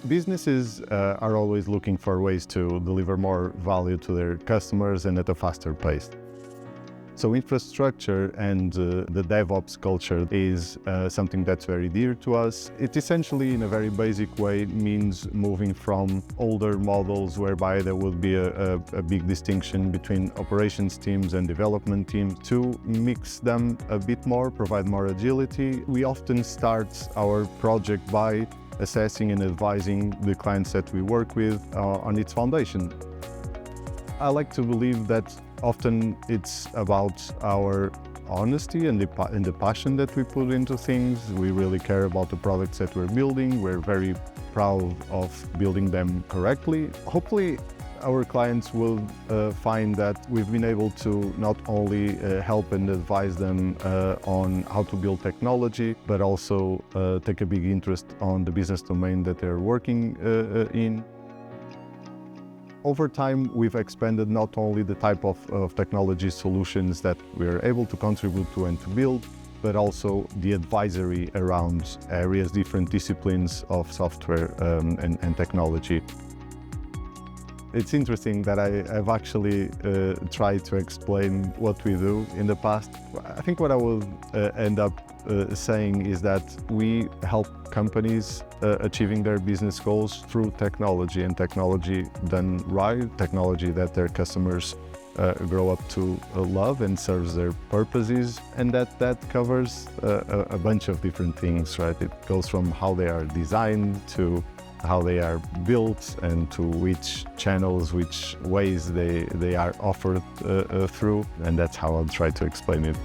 Businesses are always looking for ways to deliver more value to their customers and at a faster pace. So infrastructure and the DevOps culture is something that's very dear to us. It essentially, in a very basic way, means moving from older models whereby there would be a big distinction between operations teams and development teams to mix them a bit more, provide more agility. We often start our project by assessing and advising the clients that we work with on its foundation. I like to believe that often it's about our honesty and the passion that we put into things. We really care about the products that we're building. We're very proud of building them correctly. Hopefully, our clients will find that we've been able to not only help and advise them on how to build technology, but also take a big interest on the business domain that they're working in. Over time, we've expanded not only the type of technology solutions that we're able to contribute to and to build, but also the advisory around various different disciplines of software and technology. It's interesting that I've actually tried to explain what we do in the past. I think what I will end up saying is that we help companies achieving their business goals through technology, and technology done right, technology that their customers grow up to love and serves their purposes, and that covers a bunch of different things, right? It goes from how they are designed to how they are built and to which channels, which ways they are offered through, and that's how I'll try to explain it.